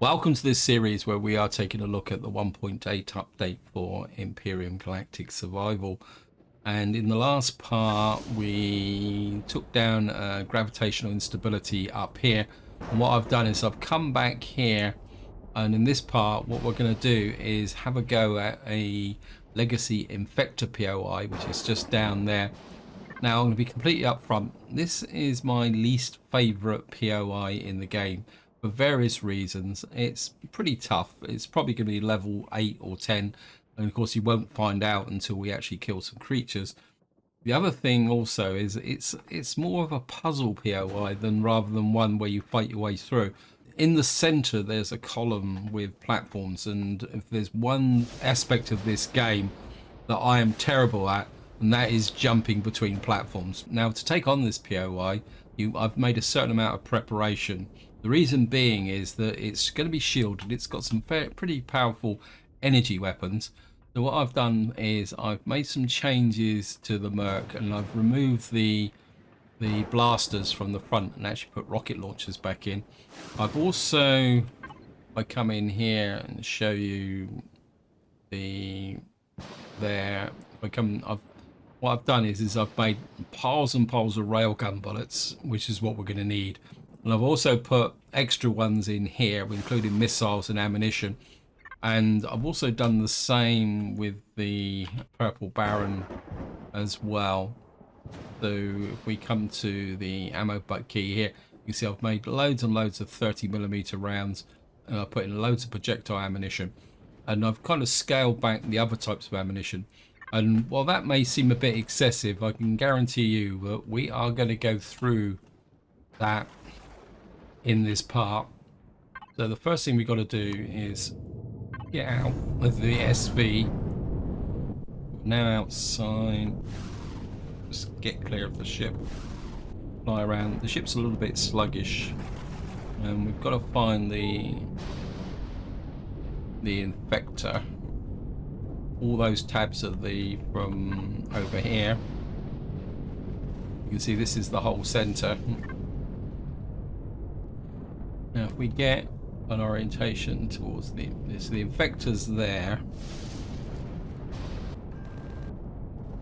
Welcome to this series where we are taking a look at the 1.8 update for Empyrion Galactic Survival. And in the last part, we took down gravitational instability up here. And what I've done is I've come back here. And in this part, what we're going to do is have a go at a legacy Infecter POI, which is just down there. Now, I'm going to be completely upfront. This is my least favorite POI in the game. For various reasons. It's pretty tough. It's probably going to be level 8 or 10, and of course you won't find out until we actually kill some creatures. The other thing also is it's more of a puzzle POI rather than one where you fight your way through. In the center there's a column with platforms, and if there's one aspect of this game that I am terrible at, and that is jumping between platforms. Now, to take on this POI, I've made a certain amount of preparation. The reason being is that it's going to be shielded. It's got some pretty powerful energy weapons. So what I've done is I've made some changes to the Merc, and I've removed the blasters from the front and actually put rocket launchers back in. I've also, I come in here and show you what I've done is I've made piles and piles of railgun bullets, which is what we're going to need. And I've also put extra ones in here, including missiles and ammunition. And I've also done the same with the Purple Baron as well. So if we come to the ammo butt key here, you see I've made loads and loads of 30mm rounds. And I've put in loads of projectile ammunition. And I've kind of scaled back the other types of ammunition. And while that may seem a bit excessive, I can guarantee you that we are going to go through that in this part. So the first thing we got to do is get out with the SV. We're now outside. Just get clear of the ship. Fly around. The ship's a little bit sluggish, and we've got to find the Infecter. All those tabs are from over here. You can see this is the whole center. Now if we get an orientation towards the Infector's there.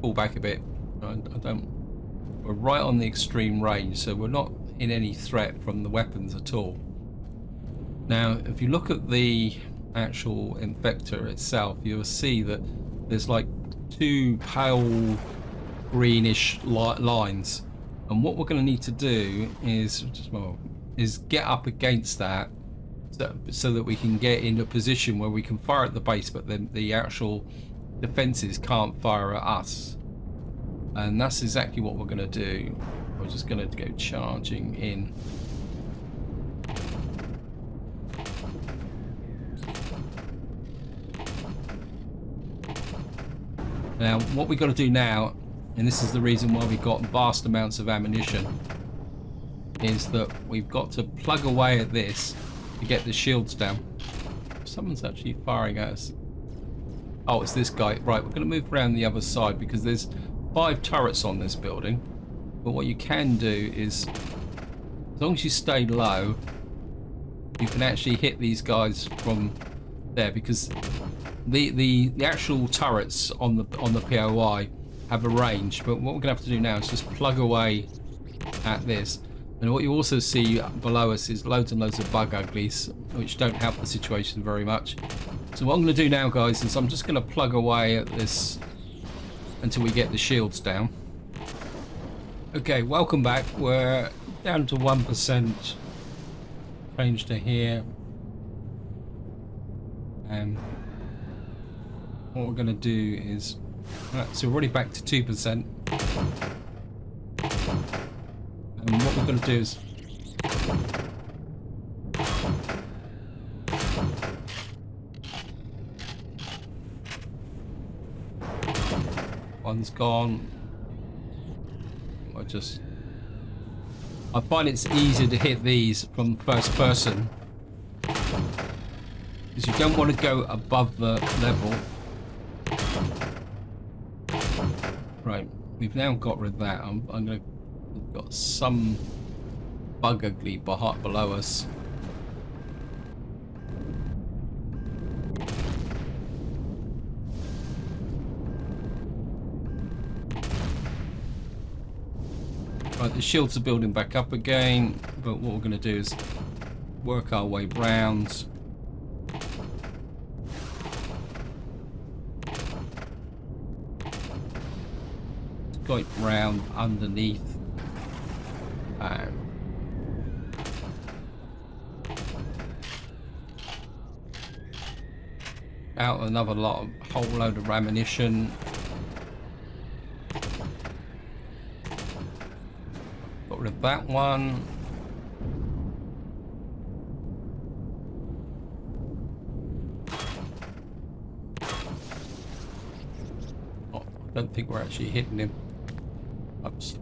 Pull back a bit. We're right on the extreme range, so we're not in any threat from the weapons at all. Now if you look at the actual Infector itself, you'll see that there's like two pale greenish lines, and what we're going to need to do is get up against that so that we can get in a position where we can fire at the base, but then the actual defenses can't fire at us. And that's exactly what we're going to do. We're just going to go charging in. Now what we got to do now, and this is the reason why we've got vast amounts of ammunition, is that we've got to plug away at this to get the shields down. Someone's actually firing at us. Oh, it's this guy. Right, we're going to move around the other side because there's 5 turrets on this building. But what you can do is, as long as you stay low, you can actually hit these guys from there, because the actual turrets on the POI have a range. But what we're gonna have to do now is just plug away at this. And what you also see below us is loads and loads of bug uglies, which don't help the situation very much. So what I'm going to do now, guys, is I'm just going to plug away at this until we get the shields down. Okay, welcome back. We're down to 1%. Change to here. And what we're going to do is... so we're already back to 2%. And what we're going to do is... one's gone. I find it's easier to hit these from first person, because you don't want to go above the level. Right, we've now got rid of that. We've got some bug ugly below us. Right, the shields are building back up again, but what we're going to do is work our way round. Go round underneath. Out another whole load of ammunition. Got rid of that one. Oh, I don't think we're actually hitting him. Oops.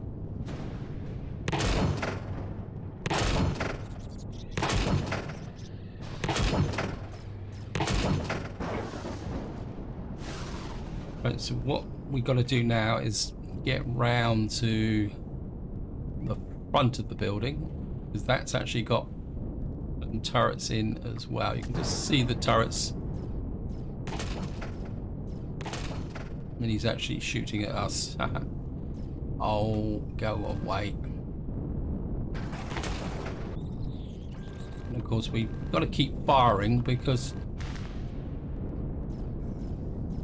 Right, so what we got to do now is get round to the front of the building, because that's actually got some turrets in as well. You can just see the turrets, and he's actually shooting at us. Oh, go away. And of course we've got to keep firing, because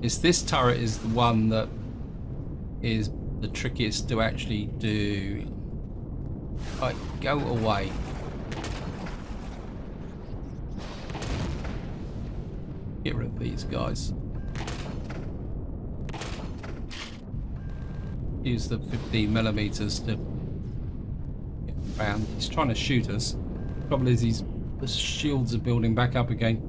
this turret is the one that is the trickiest to actually do. Right, go away. Get rid of these guys. Use the 15mm to get around. He's trying to shoot us. Problem is, the shields are building back up again.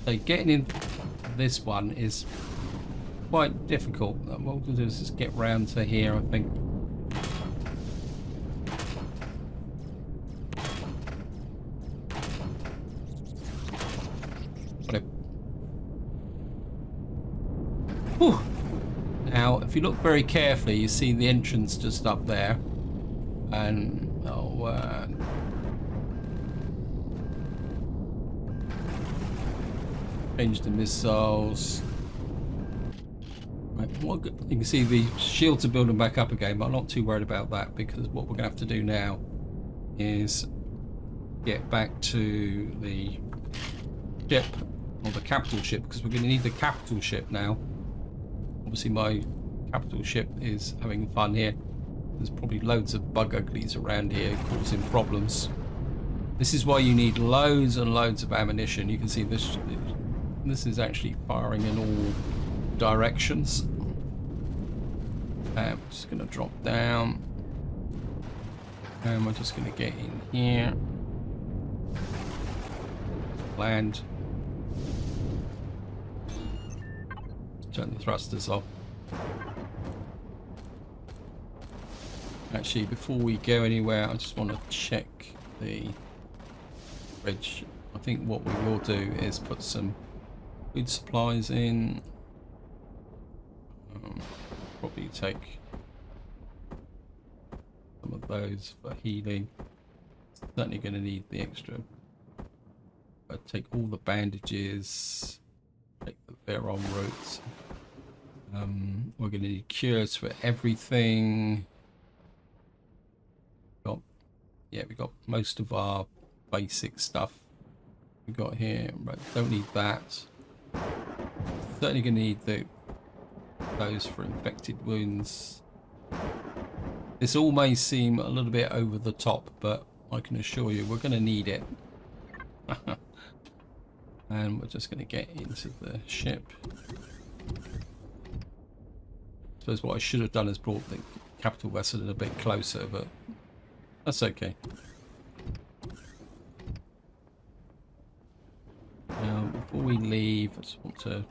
So getting in this one is quite difficult. What we'll do is just get round to here, I think. Whew. Now, if you look very carefully, you see the entrance just up there, and change the missiles. Right, you can see the shields are building back up again, but I'm not too worried about that, because what we're going to have to do now is get back to the ship, or the capital ship, because we're going to need the capital ship now. Obviously my capital ship is having fun here. There's probably loads of bug uglies around here causing problems. This is why you need loads and loads of ammunition. You can see this is actually firing in all directions. I'm just going to drop down, and we're just going to get in here, land, turn the thrusters off. Actually, before we go anywhere, I just want to check the bridge. I think what we will do is put some food supplies in. Probably take some of those for healing. Certainly going to need the extra. Take all the bandages. Take the Veron roots. We're going to need cures for everything. We got most of our basic stuff we got here. Right, don't need that. Certainly going to need those for infected wounds. This all may seem a little bit over the top, but I can assure you we're going to need it. And we're just going to get into the ship. I suppose what I should have done is brought the capital vessel in a bit closer, but that's okay. Now, before we leave, I just want to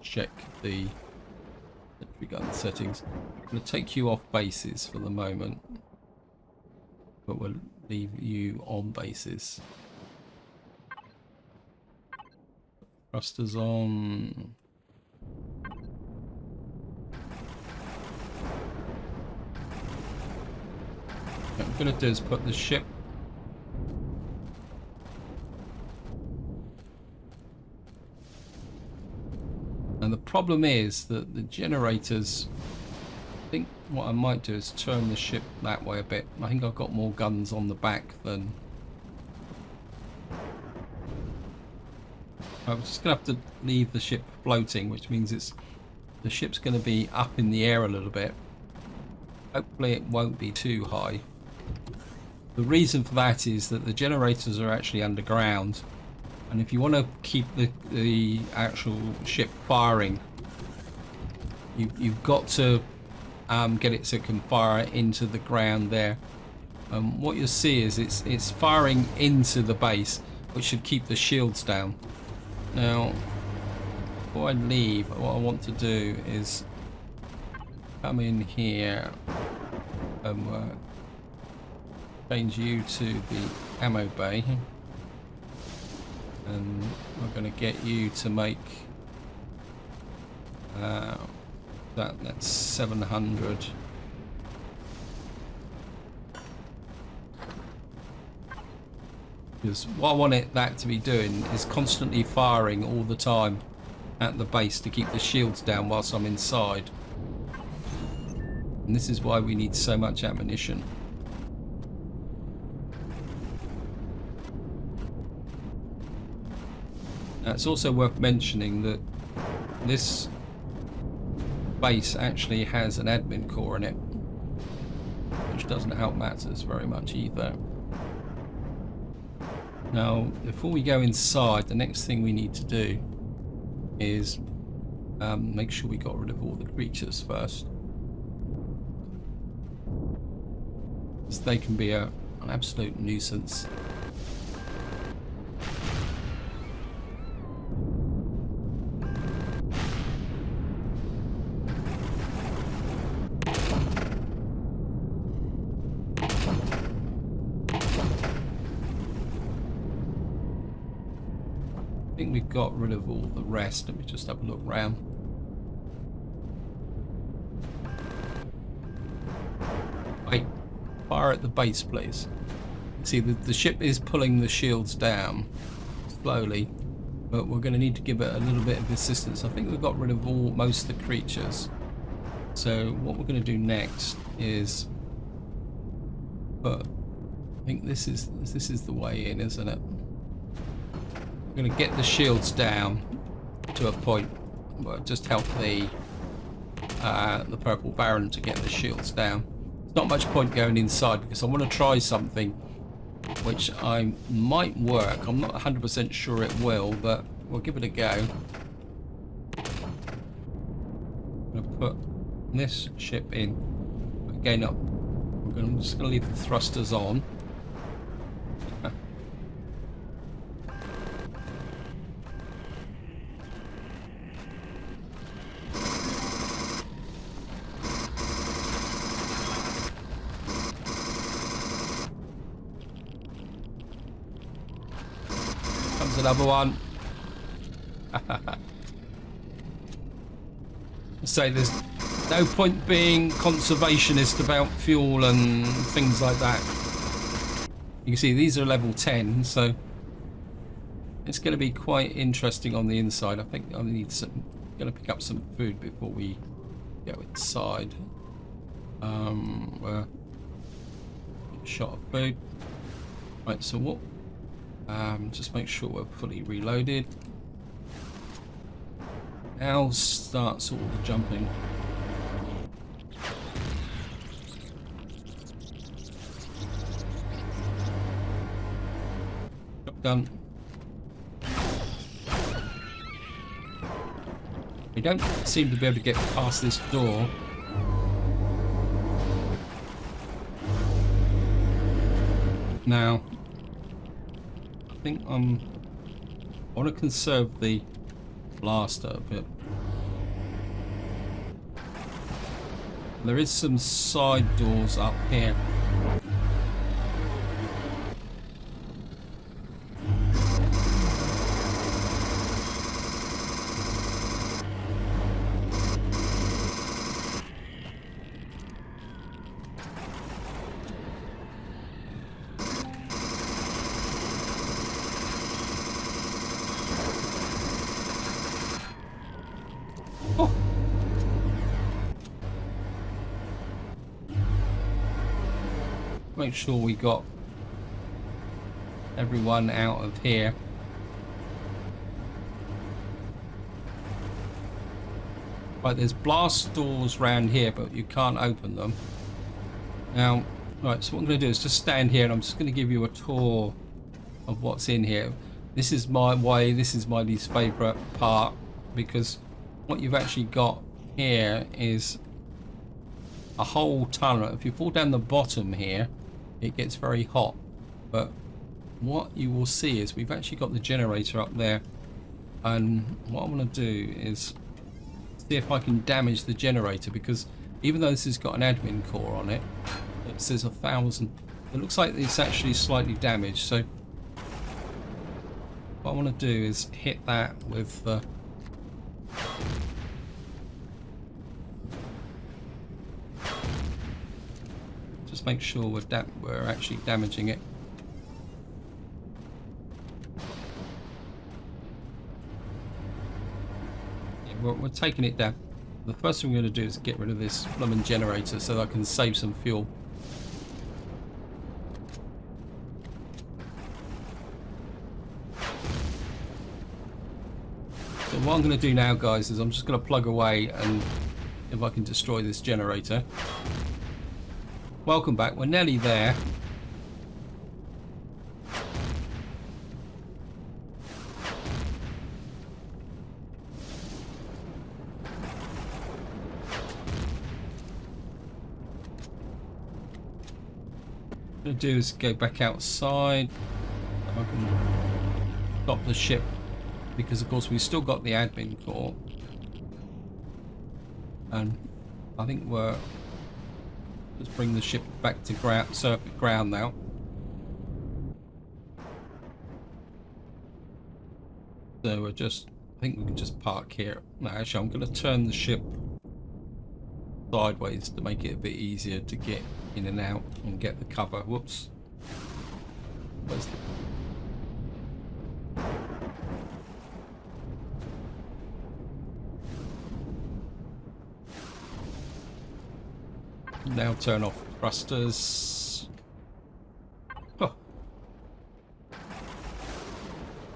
check the sentry gun settings. I'm going to take you off bases for the moment, but we'll leave you on bases. Thrusters on. What I'm going to do is put the ship problem is that the generators, I think what I might do is turn the ship that way a bit. I think I've got more guns on the back than... I'm just going to have to leave the ship floating, which means the ship's going to be up in the air a little bit. Hopefully it won't be too high. The reason for that is that the generators are actually underground, and if you want to keep the actual ship firing, you've got to get it so it can fire into the ground there. What you'll see is it's firing into the base, which should keep the shields down. Now, before I leave, what I want to do is come in here and change you to the ammo bay, and we're going to get you to make that's 700. Because what I want that to be doing is constantly firing all the time at the base to keep the shields down whilst I'm inside. And this is why we need so much ammunition. Now, it's also worth mentioning that this base actually has an admin core in it, which doesn't help matters very much either. Now, before we go inside, the next thing we need to do is make sure we got rid of all the creatures first. So they can be an absolute nuisance. I think we've got rid of all the rest. Let me just have a look round. Wait, fire at the base, please. See, the ship is pulling the shields down slowly, but we're going to need to give it a little bit of assistance. I think we've got rid of most of the creatures. So what we're going to do next is I think this is the way in, isn't it? We're going to get the shields down to a point. Well, just help the Purple Baron to get the shields down. There's not much point going inside because I want to try something which I might work. I'm not 100% sure it will, but we'll give it a go. I'm going to put this ship in. Again, I'm just going to leave the thrusters on. Another one. So there's no point being conservationist about fuel and things like that. You can see these are level 10, so it's going to be quite interesting on the inside. I think I need going to pick up some food before we go inside. Shot of food. Right, so what? Just make sure we're fully reloaded. Now start sort of the jumping. Shotgun. We don't seem to be able to get past this door. Now, I think I want to conserve the blaster a bit. There is some side doors up here. make sure we got everyone out of here. Right, there's blast doors around here, but you can't open them. Now, right, so what I'm going to do is just stand here and I'm just going to give you a tour of what's in here. This is my least favourite part, because what you've actually got here is a whole tunnel. If you fall down the bottom here, it gets very hot. But what you will see is we've actually got the generator up there, and what I'm going to do is see if I can damage the generator, because even though this has got an admin core on it, it says 1,000. It looks like it's actually slightly damaged. So what I want to do is hit that with the just make sure we're actually damaging it. Yeah, we're taking it down. The first thing we're going to do is get rid of this blooming generator so that I can save some fuel. So what I'm going to do now, guys, is I'm just going to plug away and if I can destroy this generator. Welcome back. We're nearly there. What I'm going to do is go back outside. I can stop the ship, because of course we've still got the admin core, and I think we're just bring the ship back to ground now. So I think we can just park here. No, actually I'm going to turn the ship sideways to make it a bit easier to get in and out and get the cover. Whoops. Where's the... Now turn off thrusters. Oh.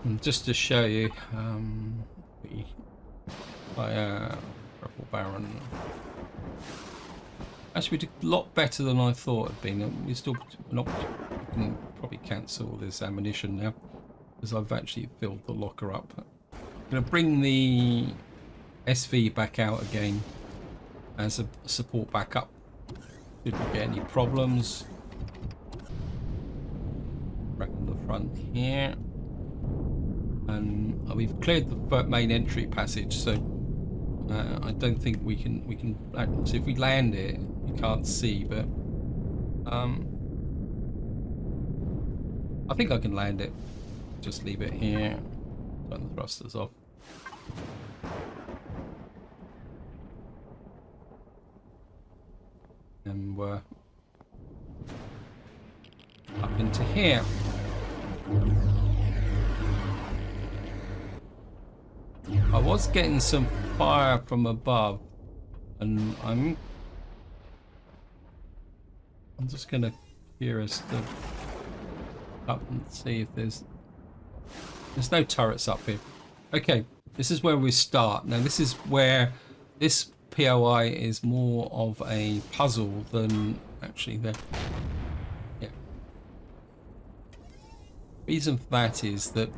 And just to show you, Rebel Baron. Actually, we did a lot better than I thought it'd been. We can probably cancel this ammunition now, because I've actually filled the locker up. I'm going to bring the SV back out again as a support backup. Did we get any problems? Back on the front here, and we've cleared the main entry passage, so I don't think we can. So if we land it, you can't see, but I think I can land it. Just leave it here. Turn the thrusters off. And we're up into here. I was getting some fire from above, and I'm just gonna curious to up and see if there's no turrets up here. Okay, this is where we start. Now this is where this POI is more of a puzzle than actually the... Yeah. Reason for that is that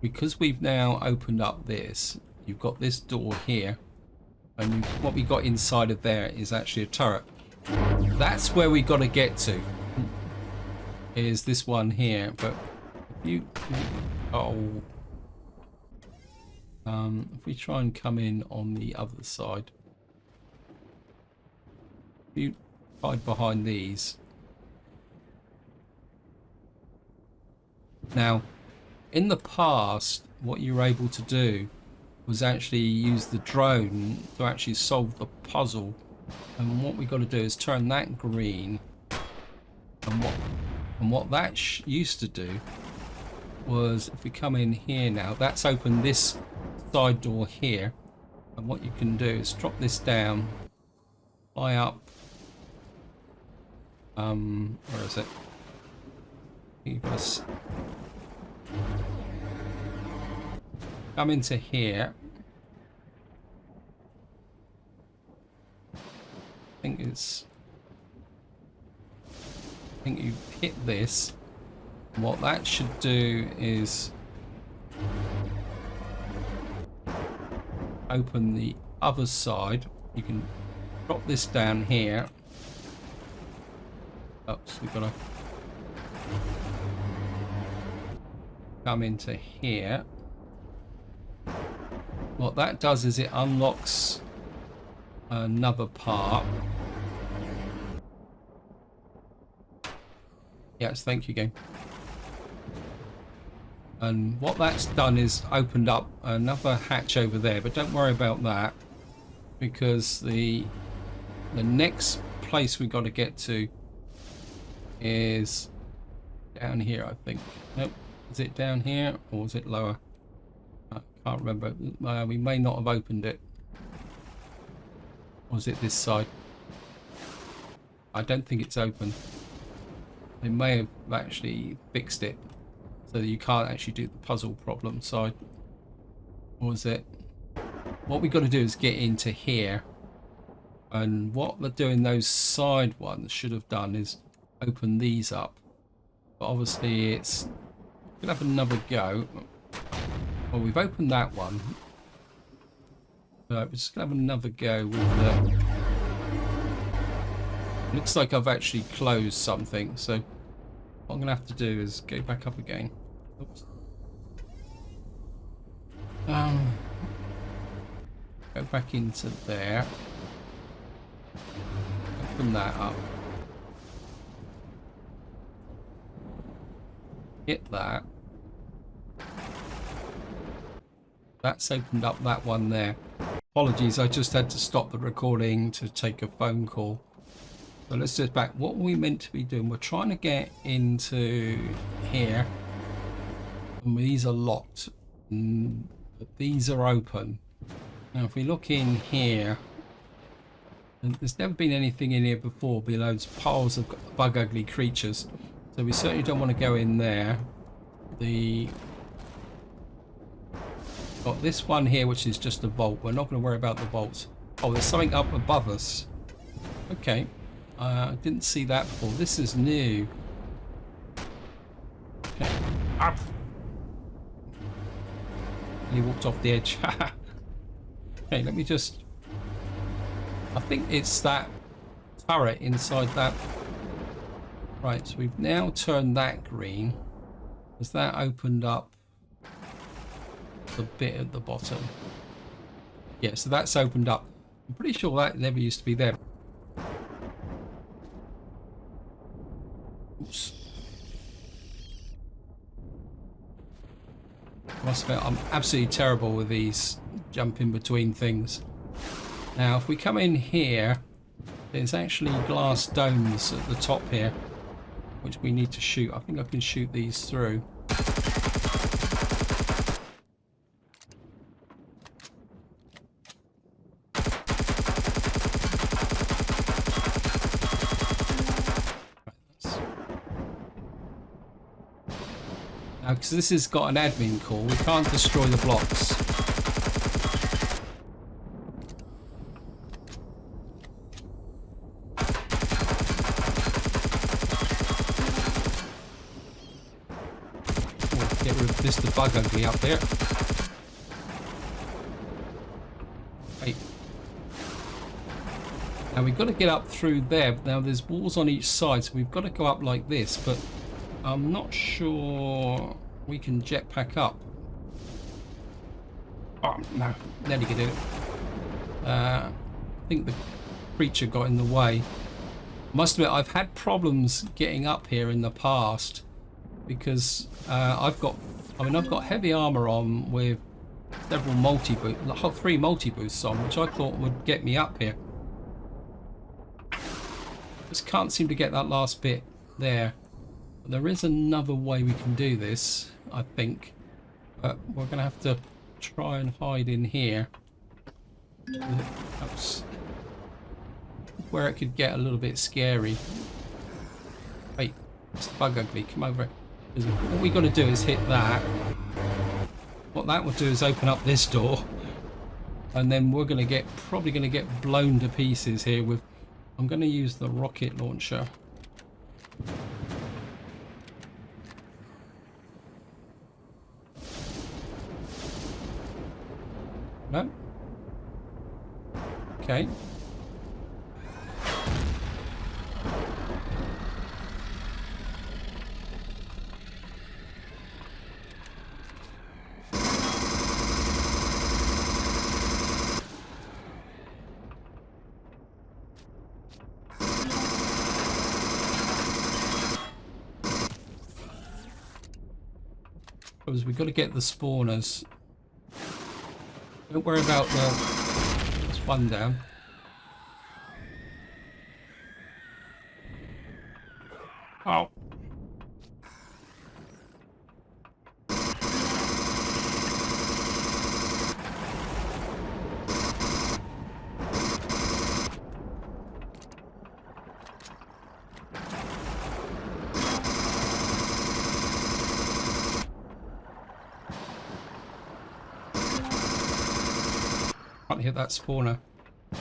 because we've now opened up this, you've got this door here, and what we got inside of there is actually a turret. That's where we got to get to, is this one here. But if we try and come in on the other side, if you hide behind these. Now, in the past, what you were able to do was actually use the drone to actually solve the puzzle. And what we got to do is turn that green. And what that used to do was, if we come in here now, that's opened this side door here. And what you can do is drop this down, fly up, Where is it? You guys come into here. I think you hit this. What that should do is open the other side. You can drop this down here. Oops, we've got to come into here. What that does is it unlocks another part. Yes, thank you, game. And what that's done is opened up another hatch over there, but don't worry about that, because the next place we got to get to is down here, I think. Nope. Is it down here or is it lower? I can't remember. We may not have opened it. Or is it this side? I don't think it's open. They may have actually fixed it so that you can't actually do the puzzle problem side. Or is it? What we got to do is get into here. And what they're doing, those side ones should have done is open these up. But obviously it's gonna have another go. Well, we've opened that one. We're just gonna have another go with the... Looks like I've actually closed something, so what I'm gonna have to do is go back up again. Oops. Go back into there. Open that up. Hit that. That's opened up that one there. Apologies, I just had to stop the recording to take a phone call. So let's just back. What were we meant to be doing? We're trying to get into here. And these are locked. But these are open. Now if we look in here, and there's never been anything in here before, be loads of piles of bug ugly creatures. So we certainly don't want to go in there. Got this one here, which is just a vault. We're not going to worry about the vaults. Oh, there's something up above us. Okay. I didn't see that before. This is new. Okay. Up. He walked off the edge. Okay, let me just... I think it's that turret inside that. Right, so we've now turned that green. Has that opened up the bit at the bottom? Yeah, so that's opened up. I'm pretty sure that never used to be there. Oops. I must admit, I'm absolutely terrible with these jumping between things. Now, if we come in here, there's actually glass domes at the top here, which we need to shoot. I think I can shoot these through. Now, because this has got an admin call, we can't destroy the blocks. Get rid of this, the bug ugly up there. Right. Now we've got to get up through there. Now there's walls on each side, so we've got to go up like this, but I'm not sure we can jetpack up. Oh no, nearly get in it. I think the creature got in the way. Must admit, I've had problems getting up here in the past because I've got heavy armor on with several multi-boosts, 3 multi-boosts on, which I thought would get me up here. Just can't seem to get that last bit there. But there is another way we can do this, I think. But we're going to have to try and hide in here. That's where it could get a little bit scary. It's the bug ugly. Come over it. What we got to do is hit that. What that will do is open up this door, and then we're going to get probably going to get blown to pieces here. With I'm going to use the rocket launcher. No. Okay. Because we've got to get the spawners. Don't worry about there's one down. Oh. Can't hit that spawner. I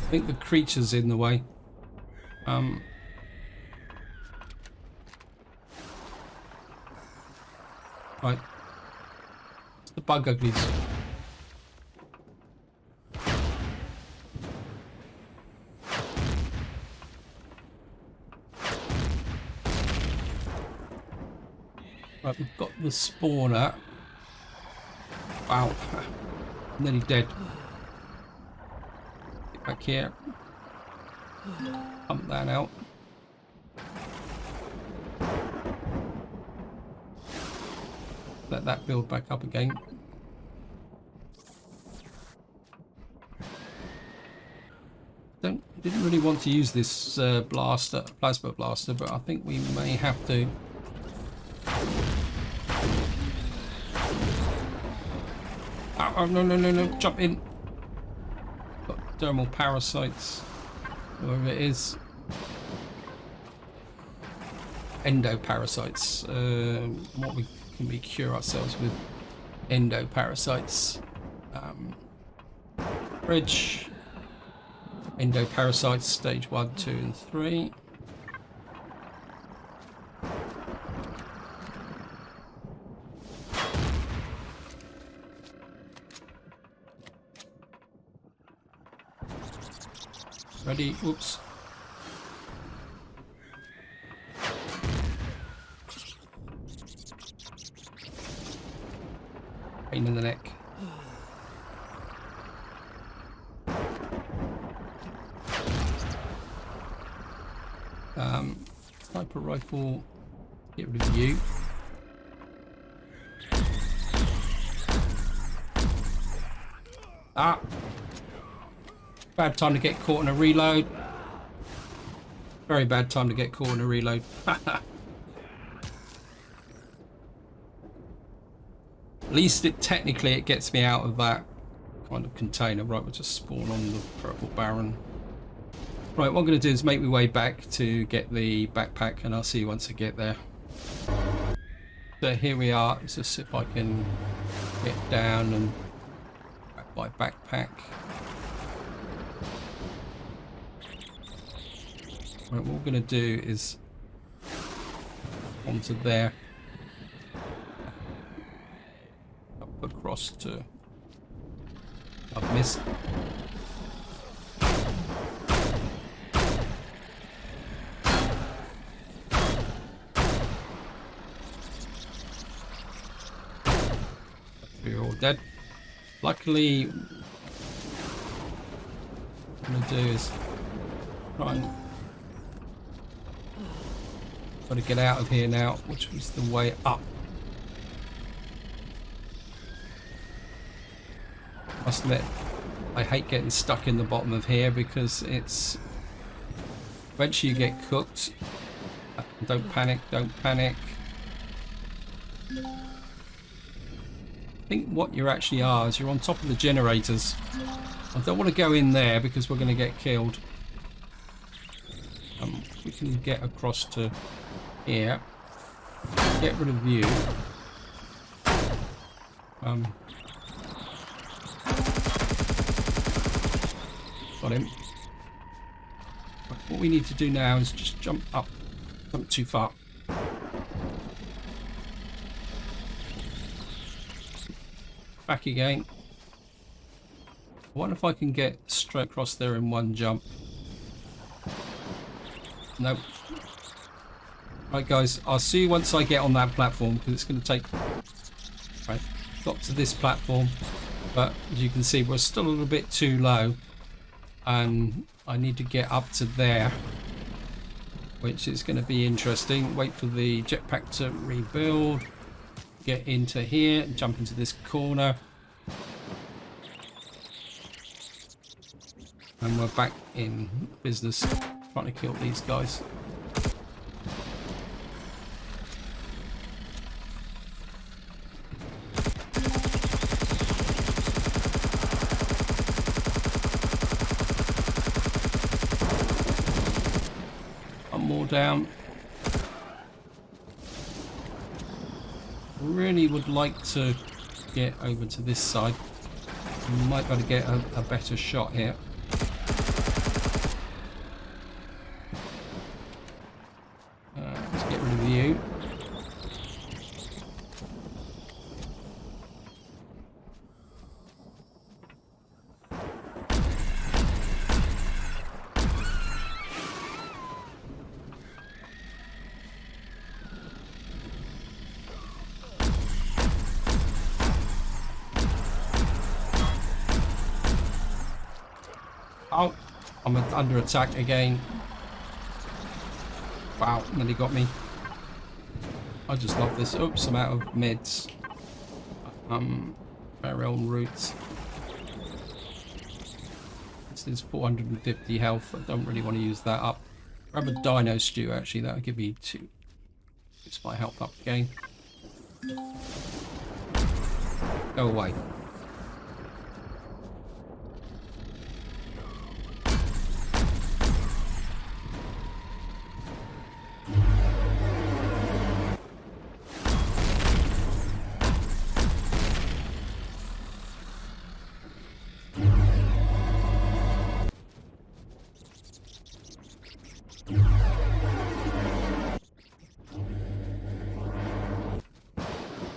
think the creature's in the way. Right. It's the bug uglies. Right, we've got the spawner. Wow. Nearly dead. Get back here. Pump that out. Let that build back up again. Didn't really want to use this plasma blaster, but I think we may have to. Oh, no, jump in. Got thermal parasites, whoever it is. Endoparasites. What can we cure ourselves with? Endoparasites. Bridge. Endoparasites, stage 1, 2, and 3. Ready? Oops. Pain in the neck. Sniper rifle. Get rid of you. Ah. Bad time to get caught in a reload. Very bad time to get caught in a reload. At least technically it gets me out of that kind of container. Right, we'll just spawn on the purple baron. Right, what I'm going to do is make my way back to get the backpack, and I'll see you once I get there. So here we are. Let's just see if I can get down and grab my backpack. Right, what we're going to do is onto there, up across to. I've missed. We're all dead. Luckily, what I'm going to do is try and. Got to get out of here now, which was the way up. Must admit, I hate getting stuck in the bottom of here because it's eventually you get cooked. Don't panic, don't panic. I think what you actually are is you're on top of the generators. I don't want to go in there because we're going to get killed. We can get across to here. Get rid of you. Got him. What we need to do now is just jump up. Not too far. Back again. I wonder if I can get straight across there in one jump. Nope. Right, guys, I'll see you once I get on that platform, because it's going to take... Right, got to this platform, but as you can see, we're still a little bit too low, and I need to get up to there, which is going to be interesting. Wait for the jetpack to rebuild, get into here, jump into this corner, and we're back in business, trying to kill these guys. One more down. Really would like to get over to this side. Might be able to get a better shot here. Let's get rid of you. Oh, I'm under attack again. Wow, nearly got me. I just love this. Oops, I'm out of meds. Barrel roots. This is 450 health. I don't really want to use that up. Grab a dino stew, actually. That'll give me 2. Boost my health up again. Go away.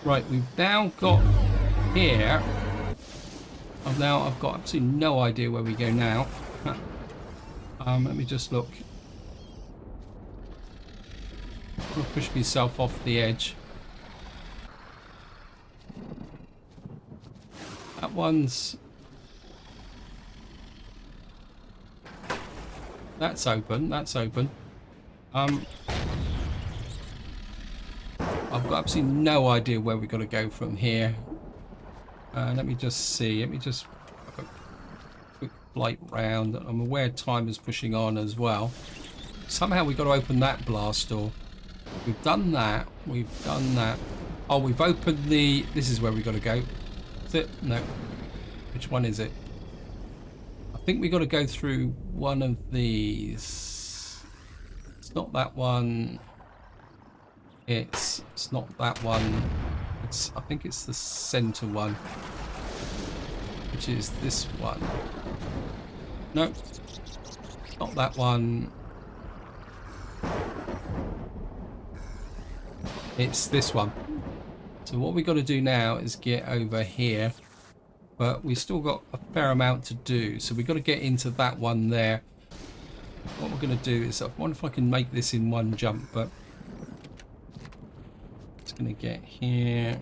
Right, we've now got here. I've got absolutely no idea where we go now. Let me just look. I'm gonna push myself off the edge. That one's... That's open, that's open. I've got absolutely no idea where we've got to go from here. Let me just see. Let me just have a quick flight round. I'm aware time is pushing on as well. Somehow we've got to open that blast door. We've done that. We've done that. Oh, we've opened the... This is where we've got to go. Is it? No. Which one is it? I think we've got to go through one of these. It's not that one. It's not that one. I think it's the center one, which is this one. No, not that one. It's this one. So what we got to do now is get over here, but we still got a fair amount to do. So we got to get into that one there. What we're going to do is, I wonder if I can make this in one jump, but it's going to get here.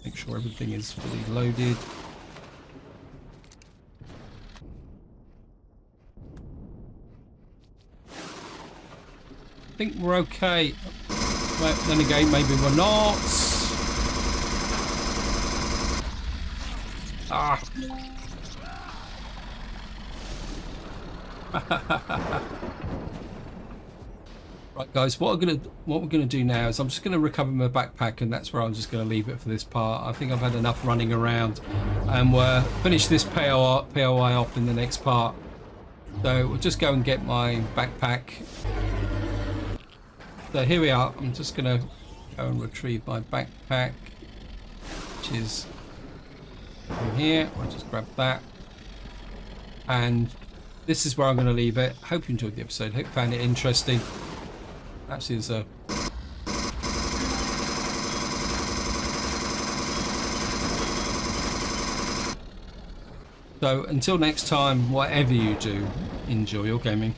Make sure everything is fully loaded. I think we're okay. Well, then again, maybe we're not. Ah. Right, guys, what we're gonna do now is I'm just gonna recover my backpack, and that's where I'm just gonna leave it for this part. I think I've had enough running around, and we'll finish this POI off in the next part. So we'll just go and get my backpack. So here we are. I'm just gonna go and retrieve my backpack, which is in here. I'll just grab that, and this is where I'm going to leave it. Hope you enjoyed the episode. Hope you found it interesting. Actually, there's a so until next time, whatever you do, enjoy your gaming.